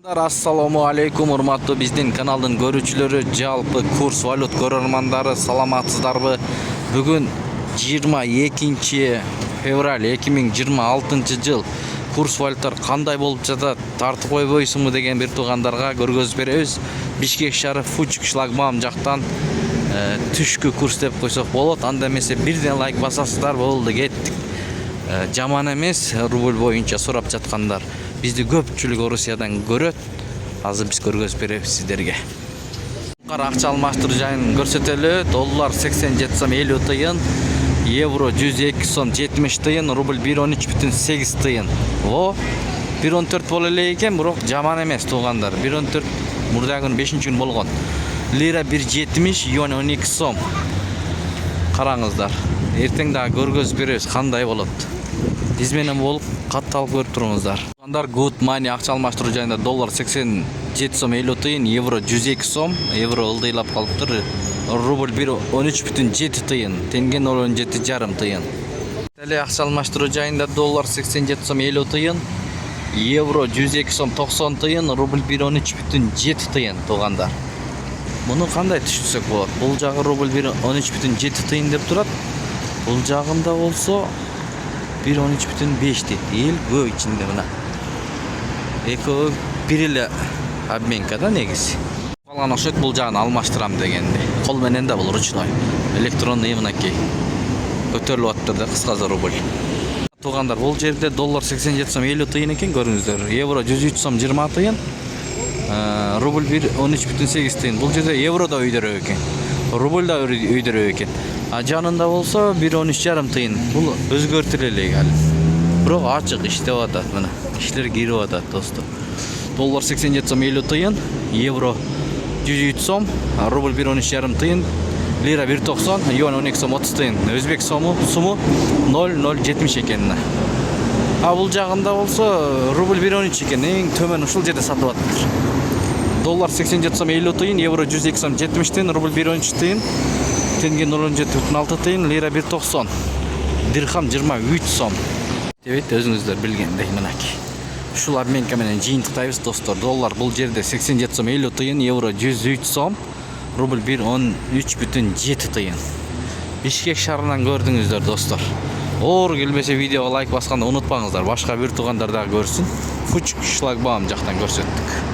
Assalamu alaikum, урматтуу биздин каналдын көрүүчүлөрү, жалпы курс валют көрөрмандары, саламатсыздарбы? Бүгүн 22 февраль 2026 жыл. Курс валюттар кандай болуп жатат, тартып койбойсуңбу деген бир туугандарга көргөзүп беребиз. Бишкек шаары Фучук шлагбаум жактан түшкү курс деп койсок болот. Анда эмесе бирден лайк басасыздар, болду кеттик. Жаман эмес, рубль боюнча сурап жаткандар. Бизди көпчүлүк Орусиядан көрөт. Азыр биз көргөзүп беребиз сиздерге. Кара акча алмаштыруу жайын көрсөтөлү. Доллар 87 сом 50 тыйын, евро 102 сом 70 тыйын, рубль 113,8 тыйын. О, 114 боло эле экен, бирок жаман эмес туугандар. 114 мурдагы күн 5-күн болгон. Лира 170, юан 12 сом. Караңыздар. Эртең дагы көргөзүп беребиз кандай болот. Биз менен болуп катталып көрүп туруңуздар. Туугандар, Good Money акча алмаштыруу жайында доллар 87 сом 50 тыйын, евро 102 сом, евро ылдыйлап калыптыр. Рубль 113,7 тыйын, тенге 0,17,5 тыйын. Теле акча алмаштыруу жайында доллар 87 сом 50 тыйын, евро 102 сом 90 тыйын, рубль 113,7 тыйын туугандар. Муну кандай түшүнсөк болот? Бул жагы рубль 113,7 тыйын деп турат. Бул жагында болсо 113,5 дейт. Эл көө ичинде мына. Экөө бир эле обменка да негизи. Калган окшойт, бул жагын алмаштырам дегенде. Кол менен да бул ручной. Электронный мынакей. Көтөрүлүп аттыр да кыскасы рубль. Туугандар, бул жерде доллар 87 сом 50 тыйын экен, көрүңүздөр. Евро 103 сом 20 тыйын. Рубль 113,8 тыйын. Бул жерде евро да өйдөрөк экен. Рубль да өйдөрөк экен. А жанында болсо 113,5 тыйын. Бул өзгөртүлө элек али. Бирок ачык иштеп атат мына. Иштер кирип атат достор. Доллар 87 сом 50 тыйын, евро 103 сом, рубль 113,5 тыйын, лира 1,90, юан 12 сом 30 тыйын. Өзбек суму 0,070 экен. А бул жагында болсо рубль 113 экен. Эң төмөн ушул жерде сатып атат. Доллар 87 сом 50 тыйын, евро 102 сом 70 тыйын, рубль 113 тыйын, тенге 0,17,6 тыйын, лира 1,90, дирхам 23 сом. Дебет өзүңүздөр билгендей мынакей. Ушул обменка менен жыйынтыктайбыз достор. Доллар бул жерде 87 сом 50 тыйын, евро 103 сом, рубль 113,7 тыйын. Бишкек шаарынан көрдүңүздөр достор. Оор келбесе видеого лайк басканды унутпаңыздар. Башка бир туугандар дагы көрсүн. Фучук шлагбаум жактан көрсөттүк.